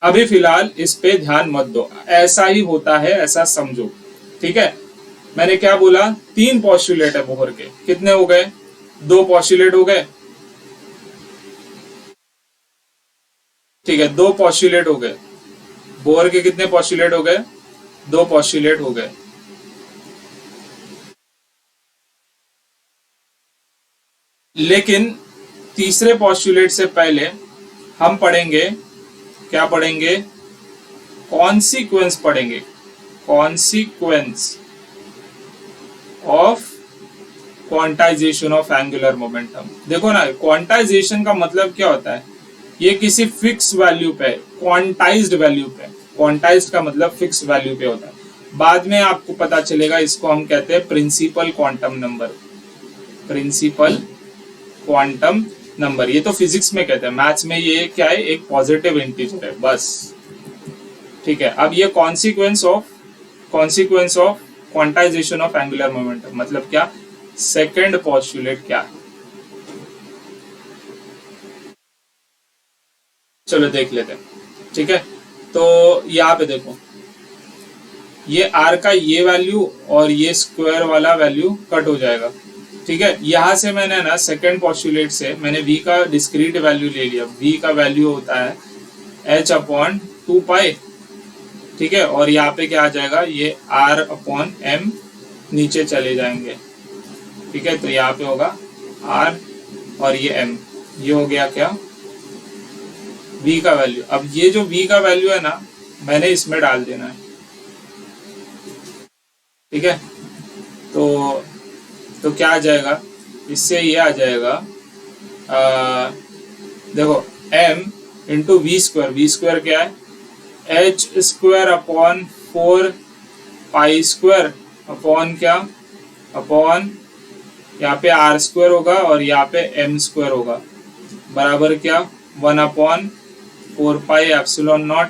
अभी फिलहाल इस पे ध्यान मत दो, ऐसा ही होता है, ऐसा समझो, ठीक है। मैंने क्या बोला, 3 पॉस्टुलेट है बोहर के, कितने हो गए, 2 पॉस्टुलेट हो गए, ठीक है, 2 पॉस्टुलेट हो गए। बोहर के कितने पॉस्टुलेट हो गए, 2 पॉस्टुलेट हो गए। लेकिन तीसरे पॉस्टुलेट से पहले हम पढ़ेंगे, क्या पढ़ेंगे, कॉन्सिक्वेंस पढ़ेंगे, consequence of quantization of angular momentum. देखो ना, क्वांटाइजेशन का मतलब क्या होता है, ये किसी फिक्स वैल्यू पे, क्वांटाइज्ड वैल्यू पे, क्वांटाइज्ड का मतलब फिक्स वैल्यू पे होता है। बाद में आपको पता चलेगा, इसको हम कहते हैं principal quantum number, principal quantum number. ये तो फिजिक्स में कहते हैं, मैथ्स में ये क्या है, एक पॉजिटिव इंटीजर है बस। ठीक है, अब ये consequence of quantization of angular momentum मतलब क्या, सेकंड पॉस्टुलेट क्या है, चलो देख लेते हैं। ठीक है, तो यहाँ पे देखो, ये आर का ये वैल्यू और ये स्क्वायर वाला वैल्यू कट हो जाएगा। ठीक है, यहां से मैंने ना सेकंड पॉस्टुलेट से मैंने v का डिस्क्रीट वैल्यू ले लिया। v का वैल्यू होता है h अपॉन 2 पाई। ठीक है, और यहाँ पे क्या आ जाएगा, ये r अपॉन m नीचे चले जाएंगे। ठीक है, तो यहाँ पे होगा r और ये m, ये हो गया क्या, v का वैल्यू। अब ये जो v का वैल्यू है ना, मैंने इसमें डाल देना है। ठीक है, तो क्या आ जाएगा, इससे ये आ जाएगा देखो m इंटू वी स्क्वायर क्या है, H square upon 4 pi square upon क्या, अपॉन यहाँ पे आर स्क्वायर होगा और यहाँ पे एम स्क्वायर होगा, बराबर क्या 1/4 पाई एप्सिलॉन नॉट,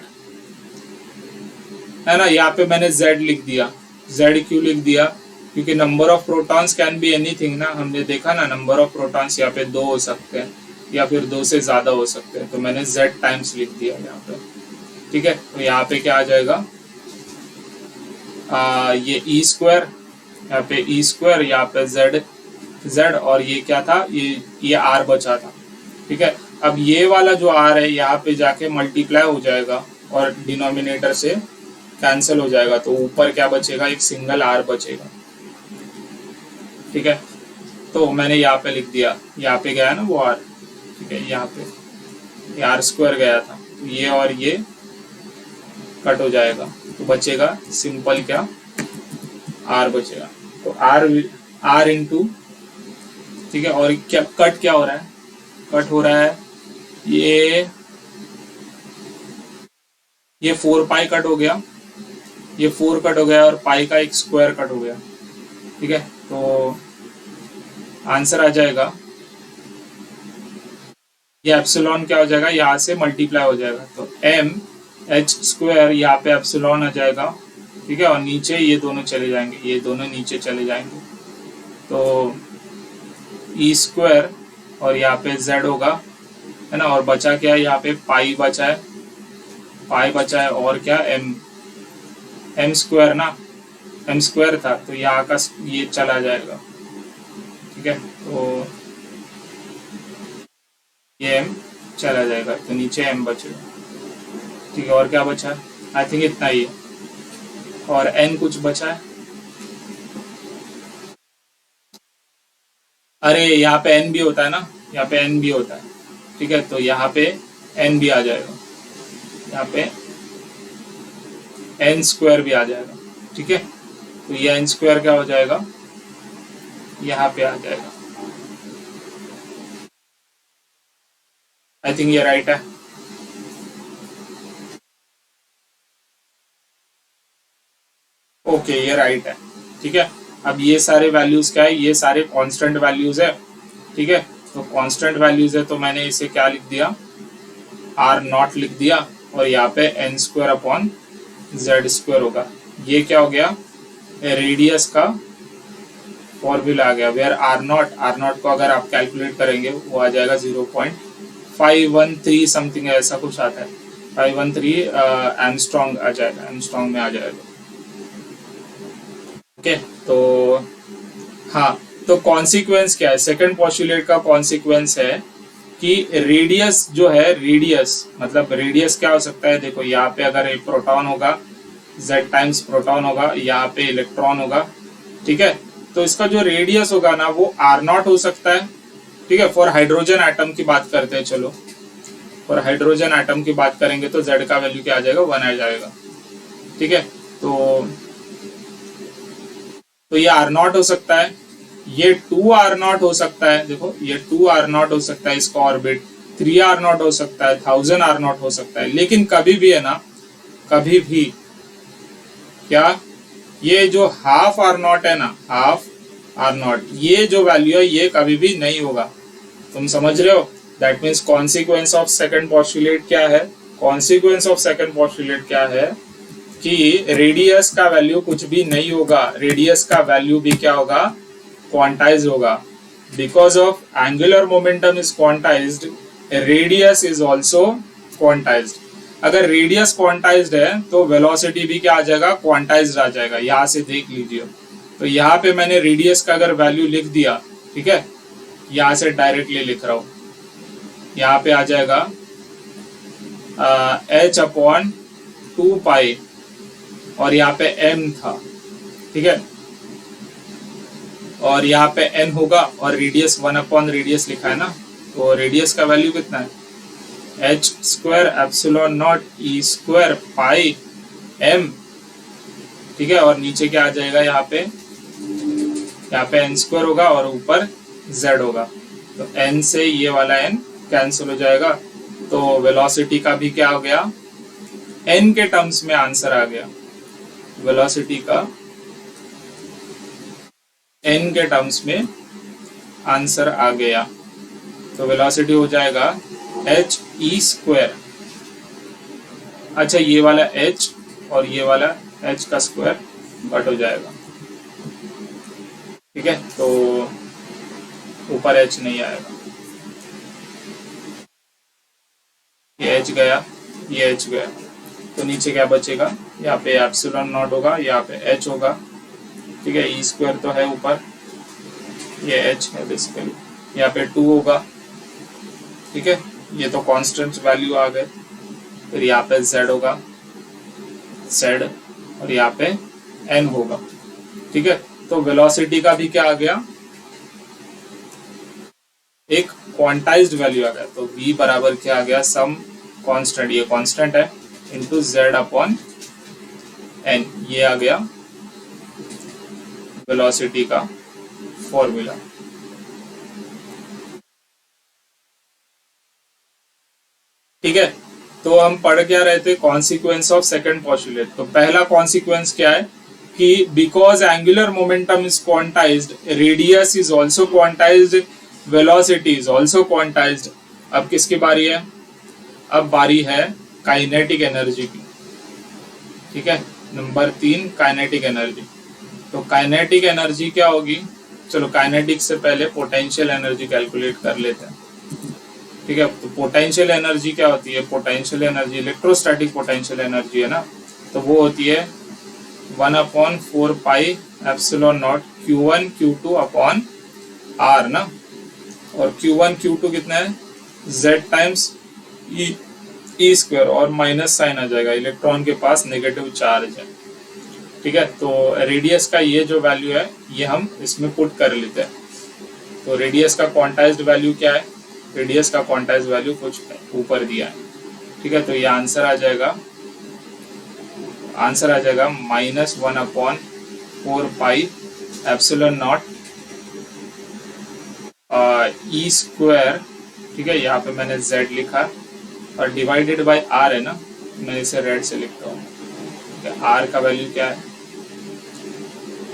है ना। यहाँ पे मैंने z लिख दिया। z क्यों लिख दिया, क्योंकि number of protons can be anything ना, हमने देखा ना, नंबर ऑफ प्रोटॉन्स यहाँ पे 2 हो सकते हैं या फिर 2 से ज्यादा हो सकते हैं, तो मैंने z टाइम्स लिख दिया यहाँ पे। ठीक है, तो यहाँ पे क्या आ जाएगा, ये ई स्क्वायर, यहाँ पे ई स्क्वायर, यहाँ पे z और ये क्या था, ये r बचा था। ठीक है, अब ये वाला जो r है यहाँ पे जाके मल्टीप्लाई हो जाएगा और डिनोमिनेटर से कैंसिल हो जाएगा, तो ऊपर क्या बचेगा, एक सिंगल r बचेगा। ठीक है, तो मैंने यहाँ पे लिख दिया, यहाँ पे गया ना वो r। ठीक है, यहाँ पे ये r स्क्वायर गया था, तो ये और ये कट हो जाएगा, तो बचेगा सिंपल क्या, r बचेगा। तो r इंटू, ठीक है, और क्या कट क्या हो रहा है, कट हो रहा है ये 4 पाई कट हो गया, ये 4 कट हो गया और पाई का एक स्क्वायर कट हो गया। ठीक है, तो आंसर आ जाएगा, ये एप्सिलॉन क्या हो जाएगा, यहाँ से मल्टीप्लाई हो जाएगा, तो m h स्क्वायर यहाँ पे एप्सिलॉन आ जाएगा। ठीक है, और नीचे ये दोनों चले जाएंगे, ये दोनों नीचे चले जाएंगे, तो ई स्क्वायर और यहाँ पे z होगा, है ना, और बचा क्या है, यहाँ पे पाई बचा है और क्या m स्क्वायर ना, m स्क्वायर था, तो यहाँ का ये चला जाएगा। ठीक है, तो ये m चला जाएगा, तो नीचे m बचेगा। ठीक है, और क्या बचा है, आई थिंक इतना ही है, और n कुछ बचा है, अरे यहाँ पे n भी होता है ना, यहाँ पे n भी होता है। ठीक है, तो यहाँ पे n भी आ जाएगा, यहाँ पे n स्क्वायर भी आ जाएगा। ठीक है, तो ये n स्क्वायर क्या हो जाएगा, यहाँ पे आ जाएगा। आई थिंक ये राइट है। ओके, ये राइट है। ठीक है, अब ये सारे वैल्यूज क्या है, ये सारे कांस्टेंट वैल्यूज है। ठीक है, तो कांस्टेंट वैल्यूज है, तो मैंने इसे क्या लिख दिया, आर नॉट लिख दिया, और यहाँ पे n square upon Z square होगा। ये क्या हो गया, रेडियस का फॉर्मूला आ गया, वेयर आर नॉट को अगर आप कैलकुलेट करेंगे वो आ जाएगा 0.513 समथिंग, ऐसा कुछ आता है, 513 एंगस्ट्रॉन्ग आ जाएगा, एंगस्ट्रॉन्ग में आ जाएगा। ओके, तो हाँ, तो कॉन्सिक्वेंस क्या है, सेकंड पोस्टुलेट का कॉन्सिक्वेंस है कि रेडियस जो है, रेडियस मतलब रेडियस क्या हो सकता है, देखो यहाँ पे अगर एक प्रोटॉन होगा, z टाइम्स प्रोटॉन होगा, यहाँ पे इलेक्ट्रॉन होगा। ठीक है, तो इसका जो रेडियस होगा ना वो r0 हो सकता है। ठीक है, फॉर हाइड्रोजन एटम की बात करते हैं, चलो फॉर हाइड्रोजन एटम की बात करेंगे तो z का वैल्यू क्या आ जाएगा, 1 आ जाएगा। ठीक है, तो ये r0 हो सकता है, ये 2r0 हो सकता है, देखो ये 2r0 हो सकता है, इसका ऑर्बिट 3r0 हो सकता है, 1000r0 हो सकता है, लेकिन कभी भी है ना, कभी भी क्या, ये जो हाफ r0 है ना, हाफ r0, ये जो वैल्यू है ये कभी भी नहीं होगा। तुम समझ रहे हो, that means consequence of second postulate क्या है? कॉन्सिक्वेंस ऑफ सेकंड पॉस्टुलेट क्या है कि रेडियस का वैल्यू कुछ भी नहीं होगा, रेडियस का वैल्यू भी क्या होगा? क्वांटाइज होगा। Because of angular momentum is quantized, radius is also quantized. अगर रेडियस क्वांटाइज्ड है तो वेलोसिटी भी क्या आ जाएगा? क्वांटाइज्ड आ जाएगा। यहाँ से देख लीजिए, तो यहाँ पे मैंने रेडियस का अगर वैल्यू लिख दिया, ठीक है, यहाँ से डायरेक्टली लिख रहा हूँ, यहाँ पे आ जाएगा h/2 और यहाँ पे m था, ठीक है, और यहाँ पे n होगा और रेडियस 1/रेडियस लिखा है ना, तो रेडियस का वैल्यू कितना है? h²ε0e²πm, ठीक है, और नीचे क्या आ जाएगा? यहाँ पे n² होगा और ऊपर z होगा, तो n से ये वाला n कैंसिल हो जाएगा, तो वेलोसिटी का भी क्या हो गया? n के टर्म्स में आंसर आ गया। वेलोसिटी का n के टर्म्स में आंसर आ गया, तो वेलोसिटी हो जाएगा h(e²). अच्छा, ये वाला h और ये वाला h का स्क्वायर कट हो जाएगा, ठीक है, तो ऊपर h नहीं आएगा, ये h गया, ये h गया, तो नीचे क्या बचेगा? यहाँ पे ε0 होगा, यहाँ पे h होगा, ठीक है, e² तो है ऊपर, ये h है बेसिकली, यहाँ पे 2 होगा, ठीक है, ये तो कांस्टेंट वैल्यू आ गए, फिर यहाँ पे z होगा, z, और यहाँ पे n होगा, ठीक है, तो वेलोसिटी का भी क्या आ गया? एक क्वांटाइज्ड वैल्यू आ गया, तो v बराबर क्या आ गया? सम कांस्टेंट, ये कांस्टेंट है, इनटू z/n, ये आ गया वेलोसिटी का फॉर्मूला। ठीक है, तो हम पढ़ क्या रहे थे? Consequence of second postulate. तो पहला कॉन्सिक्वेंस क्या है कि because angular momentum is quantized, radius is also quantized, velocity is also quantized. अब किसकी बारी है? अब बारी है काइनेटिक एनर्जी की, ठीक है, नंबर 3 काइनेटिक एनर्जी। तो काइनेटिक एनर्जी क्या होगी? चलो काइनेटिक से पहले पोटेंशियल एनर्जी कैलकुलेट कर लेते हैं, ठीक है। तो पोटेंशियल एनर्जी क्या होती है? Potential energy electrostatic potential energy है ना, तो वो होती है 1/4 pi epsilon not Q1 Q2 upon R ना, और Q1 Q2 कितना है? Z टाइम्स ई स्क्वायर, और माइनस साइन आ जाएगा, इलेक्ट्रॉन के पास नेगेटिव चार्ज है, ठीक है। तो रेडियस का ये जो वैल्यू है ये हम इसमें पुट कर लेते हैं। तो रेडियस का क्वांटाइज्ड वैल्यू क्या है? रेडियस का क्वांटाइज्ड वैल्यू कुछ ऊपर दिया है, ठीक है। तो ये आंसर आ जाएगा -1/4 pi epsilon not E square, ठीक है। यहाँ पे मैंने z लिखा और डिवाइडेड बाय r है ना, मैं इसे रेड से लिखता हूँ, ठीक है। r का वैल्यू क्या है?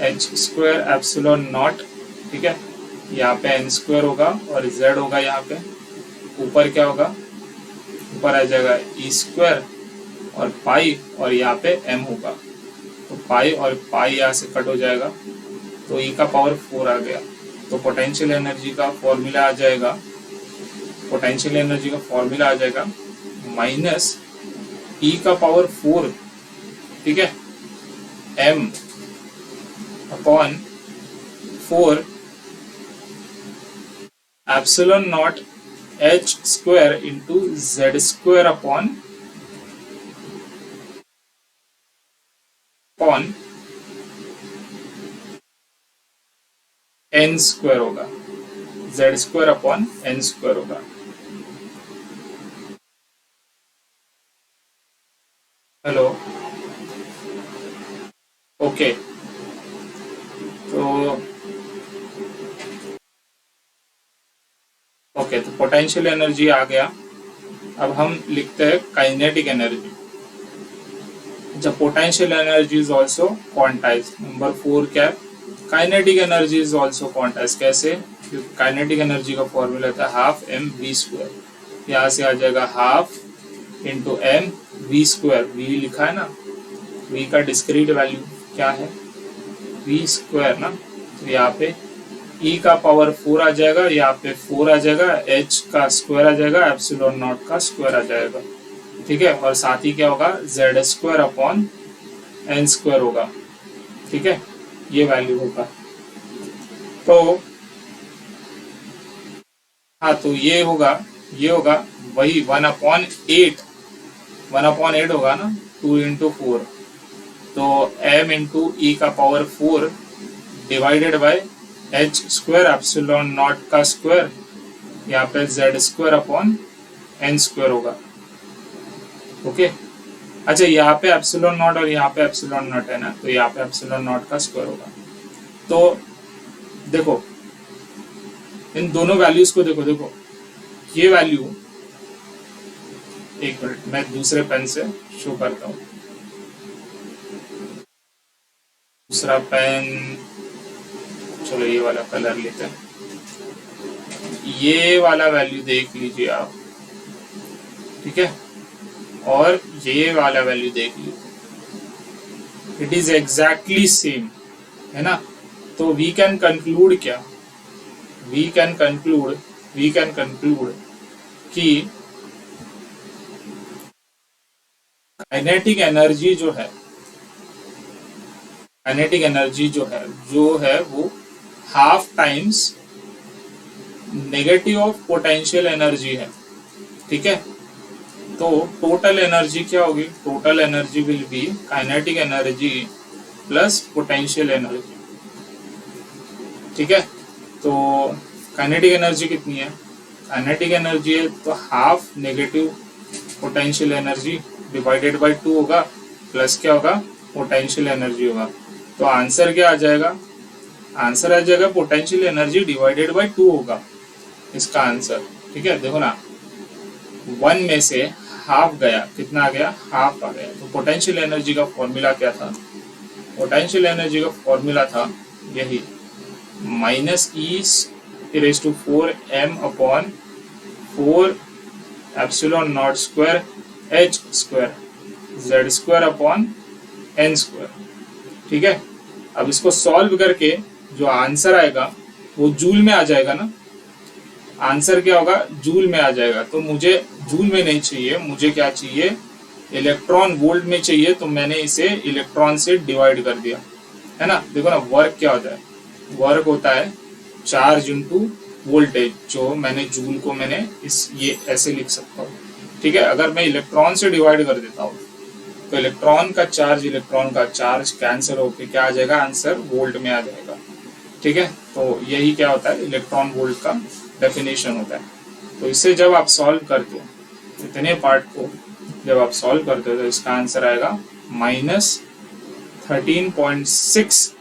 h² एप्सिलॉन नॉट, ठीक है। यहाँ पे n² होगा और z होगा, यहाँ पे ऊपर क्या होगा? ऊपर आ जाएगा ई स्क्वायर और पाई, और यहाँ पे m होगा, तो पाई और पाई यहाँ से कट हो जाएगा, तो e का पावर 4 आ गया। तो पोटेंशियल एनर्जी का फॉर्मूला आ जाएगा, पोटेंशियल एनर्जी का फॉर्मूला आ जाएगा माइनस e का पावर 4, ठीक है, m upon 4 epsilon not h² into z² upon n² होगा, z² अपॉन n² होगा। हेलो, ओके, तो पोटेंशियल एनर्जी आ गया। अब हम लिखते हैं काइनेटिक एनर्जी। जब potential energy is also quantized, number 4 क्या है? Kinetic energy is also quantized. कैसे? काइनेटिक एनर्जी का फॉर्मूला था हाफ एम वी स्क्वायर, यहाँ से आ जाएगा half into m v square, v लिखा है ना, वी का डिस्क्रीट वैल्यू क्या है वी स्क्वायर ना, तो यहाँ पे ई का पावर 4 आ जाएगा, यहाँ पे 4 आ जाएगा, एच का स्क्वायर आ जाएगा, एप्सिलॉन नॉट का स्क्वायर आ जाएगा, ठीक है, और साथ ही क्या होगा Z square upon n square होगा, ठीक है, ये वैल्यू होगा। तो हाँ, तो ये होगा वही 1/8, 1/8 होगा ना, 2 × 4, तो m इंटू ई का power 4 divided by h square epsilon naught का स्क्वायर, यहाँ पे Z square upon n square होगा, ओके। अच्छा, यहाँ पे एप्सिलॉन नॉट और यहाँ पे एप्सिलॉन नॉट है ना, तो यहाँ पे एप्सिलॉन नॉट का स्क्वायर होगा। तो देखो इन दोनों वैल्यूज को देखो ये वैल्यू, एक मिनट मैं दूसरे पेन से शो करता हूँ, दूसरा पेन, चलो ये वाला कलर लेते हैं, ये वाला वैल्यू देख लीजिए आप, ठीक है, और ये वाला वैल्यू देख लीजिए, इट इज एग्जैक्टली सेम, है ना। तो वी कैन कंक्लूड क्या, वी कैन कंक्लूड कि काइनेटिक एनर्जी जो है वो half times negative of potential energy है, ठीक है। तो टोटल एनर्जी क्या होगी, total energy will be kinetic energy plus potential energy, ठीक है। तो काइनेटिक एनर्जी कितनी है, काइनेटिक एनर्जी है तो half negative potential energy divided by 2 होगा, प्लस क्या होगा पोटेंशियल एनर्जी होगा। तो आंसर क्या आ जाएगा, आंसर आ जाएगा पोटेंशियल एनर्जी डिवाइडेड बाय 2 होगा इसका आंसर, ठीक है। देखो ना 1 में से हाफ गया, कितना आ गया, हाफ आ गया। तो पोटेंशियल एनर्जी का फॉर्मूला क्या था, पोटेंशियल एनर्जी का फॉर्मूला था यही -e⁴ m upon 4 epsilon naught square h square Z square upon n square, ठीक है। अब इसको सॉल्व करके जो आंसर आएगा वो जूल में आ जाएगा ना, आंसर क्या होगा जूल में आ जाएगा। तो मुझे जूल में नहीं चाहिए, मुझे क्या चाहिए इलेक्ट्रॉन वोल्ट में चाहिए, तो मैंने इसे इलेक्ट्रॉन से डिवाइड कर दिया, है ना। देखो ना वर्क क्या होता है, वर्क होता है चार्ज इंटू वोल्टेज, जो मैंने जूल को मैंने ये ऐसे लिख सकता हूँ, ठीक है। अगर मैं इलेक्ट्रॉन से डिवाइड कर देता हूँ तो इलेक्ट्रॉन का चार्ज कैंसिल होकर क्या आ जाएगा, आंसर वोल्ट में आ जाएगा, ठीक है। तो यही क्या होता है इलेक्ट्रॉन वोल्ट का डेफिनेशन होता है। तो इसे जब आप सॉल्व करते हो, इतने पार्ट को जब आप सॉल्व करते हो तो इसका आंसर आएगा -13.6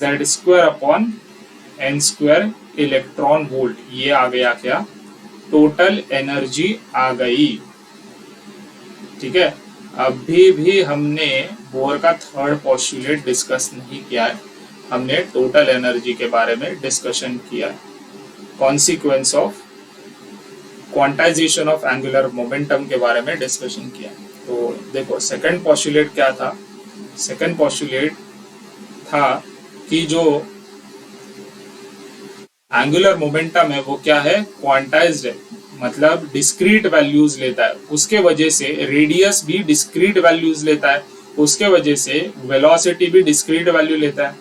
Z square upon n square electron volt. ये आ गया क्या, टोटल एनर्जी आ गई, ठीक है। अभी भी हमने बोर का थर्ड पोस्टुलेट डिस्कस नहीं किया है, हमने टोटल एनर्जी के बारे में डिस्कशन किया है, consequence of quantization of angular momentum के बारे में डिस्कशन किया। तो देखो सेकंड पोस्टुलेट क्या था, सेकंड पोस्टुलेट था कि जो एंगुलर मोमेंटम है वो क्या है, क्वांटाइज्ड है, मतलब डिस्क्रीट वैल्यूज लेता है, उसके वजह से रेडियस भी डिस्क्रीट वैल्यूज लेता है, उसके वजह से वेलोसिटी भी डिस्क्रीट वैल्यू लेता है,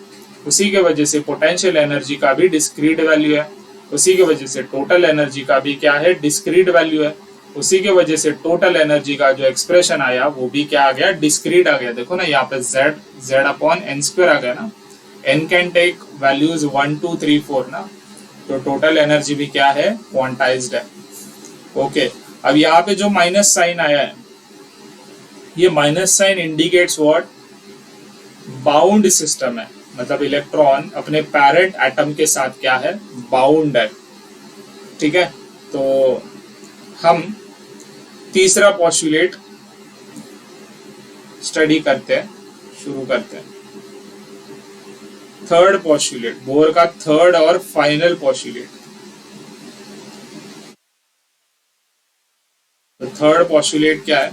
उसी के वजह से पोटेंशियल एनर्जी का भी डिस्क्रीट वैल्यू है, उसी के वजह से टोटल एनर्जी का भी क्या है डिस्क्रीट वैल्यू है, उसी के वजह से टोटल एनर्जी का जो एक्सप्रेशन आया वो भी क्या आ गया, डिस्क्रीट आ गया। देखो ना यहाँ पे z अपॉन एन स्क्वायर आ गया ना, n कैन टेक वैल्यूज 1 2 3 4 ना, तो टोटल एनर्जी भी क्या है क्वांटाइज्ड है, ओके। अब यहाँ पे जो माइनस साइन आया है, ये minus sign indicates what, bound system है, मतलब इलेक्ट्रॉन अपने पैरेंट एटम के साथ क्या है, बाउंड है, ठीक है। तो हम तीसरा पोस्टुलेट स्टडी करते हैं, शुरू करते हैं। थर्ड पॉस्टुलेट, बोर का थर्ड और फाइनल पॉस्टुलेट। तो थर्ड पॉस्टुलेट क्या है?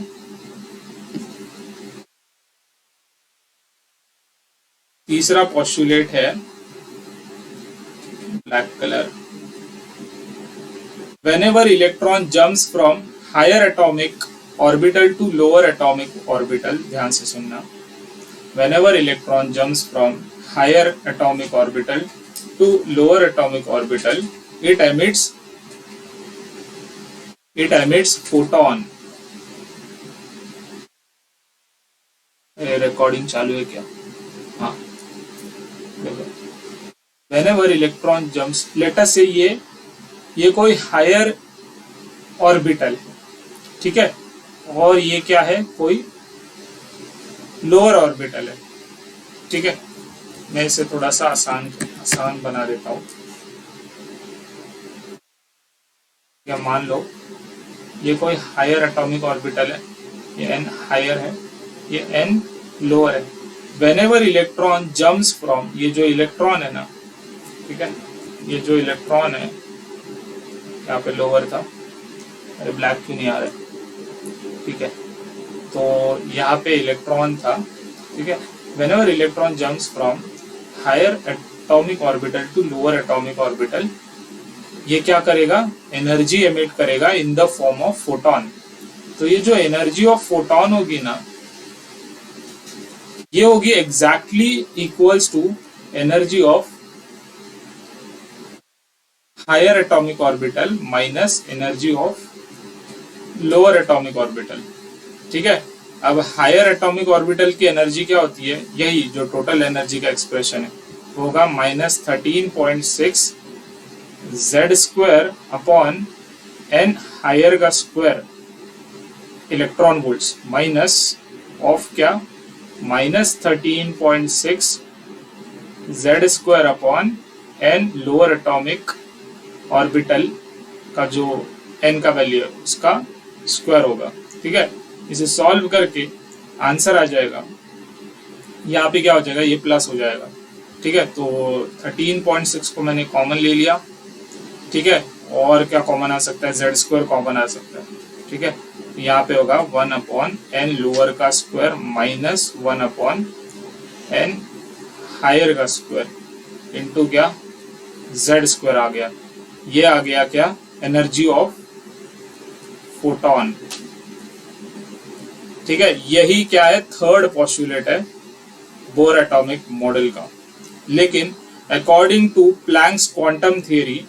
तीसरा पॉस्टुलेट है black colour, whenever electron jumps from higher atomic orbital to lower atomic orbital, ध्यान से सुनना, whenever electron jumps from higher atomic orbital to lower atomic orbital, it emits photon। Recording चालू है क्या? हाँ, whenever electron jumps, let us say ये कोई higher orbital है, ठीक है, और ये क्या है, कोई लोअर ऑर्बिटल है, ठीक है। मैं इसे थोड़ा सा आसान बना देता हूँ। या मान लो ये कोई हायर एटॉमिक ऑर्बिटल है, ये n हायर है, ये n लोअर है। whenever इलेक्ट्रॉन जम्प्स फ्रॉम, ये जो इलेक्ट्रॉन है ना, ठीक है, ये जो इलेक्ट्रॉन है यहाँ पे लोअर था, अरे ब्लैक क्यों नहीं आ रहा है, ठीक है, तो यहाँ पे इलेक्ट्रॉन था, ठीक है। whenever electron jumps from higher atomic orbital to lower atomic orbital, ये क्या करेगा, एनर्जी एमिट करेगा in the form of photon. तो ये जो एनर्जी ऑफ फोटॉन होगी ना, ये होगी exactly equals to energy of higher atomic orbital minus energy of lower atomic orbital, ठीक है। अब हायर एटॉमिक ऑर्बिटल की एनर्जी क्या होती है, यही जो टोटल एनर्जी का एक्सप्रेशन है, होगा -13.6 z square upon n higher का square electron volts, minus of क्या, -13.6 z square upon n lower atomic orbital का जो n का वैल्यू है उसका स्क्वायर होगा, ठीक है। इसे सॉल्व करके आंसर आ जाएगा, यहाँ पे क्या हो जाएगा, ये प्लस हो जाएगा, ठीक है। तो 13.6 को मैंने कॉमन ले लिया, ठीक है, और क्या कॉमन आ सकता है, z स्क्वायर कॉमन आ सकता है, ठीक है। यहाँ पे होगा 1/n लोअर का स्क्वायर माइनस 1/n हायर का स्क्वायर इंटू क्या, z स्क्वायर आ गया। ये आ गया क्या, एनर्जी ऑफ फोटॉन, ठीक है। यही क्या है, थर्ड पॉस्टुलेट है बोर एटॉमिक मॉडल का। लेकिन according to Planck's quantum theory,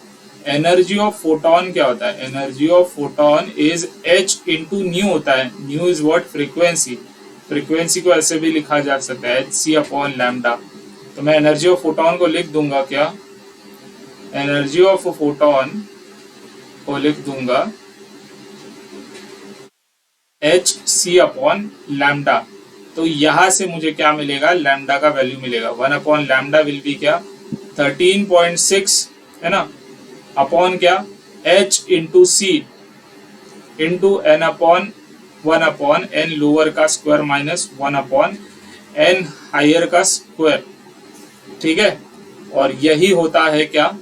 energy of photon क्या होता है, energy of photon is h into nu होता है। Nu is what, frequency. Frequency को ऐसे भी लिखा जा सकता है hc/λ। तो मैं एनर्जी ऑफ फोटॉन को लिख दूंगा क्या, एनर्जी ऑफ फोटॉन को लिख दूंगा hc/λ। तो यहां से मुझे क्या मिलेगा, लैम्डा का वैल्यू मिलेगा, 1/λ विल बी क्या, 13.6 है ना, अपॉन क्या, h इंटू सी इंटू n/1/n लोअर का स्क्वायर माइनस 1/n हायर का स्क्वायर, ठीक है। और यही होता है क्या,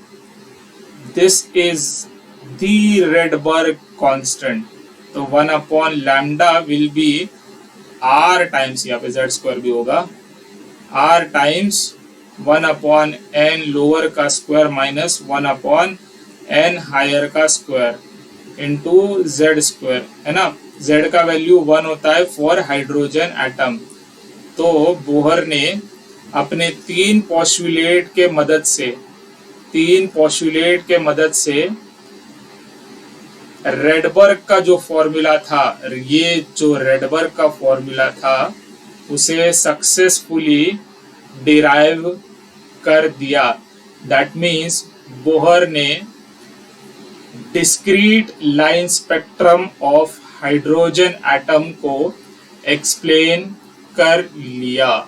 this is the Rydberg constant. तो 1/λ विल बी r टाइम्स, यहाँ पे z स्क्वायर भी होगा, r टाइम्स 1/n लोअर का स्क्वायर माइनस 1/n हायर का स्क्वायर इंटू z स्क्वायर, है ना। z का वैल्यू 1 होता है फॉर हाइड्रोजन एटम। तो बोहर ने अपने तीन पोस्टुलेट के मदद से रेडबर्ग का जो फॉर्मूला था, ये जो रेडबर्ग का फॉर्मूला था उसे सक्सेसफुली डिराइव कर दिया। दैट मीन्स बोहर ने discrete line spectrum of hydrogen atom को एक्सप्लेन कर लिया।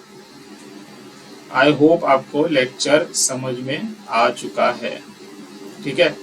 आई होप आपको लेक्चर समझ में आ चुका है, ठीक है।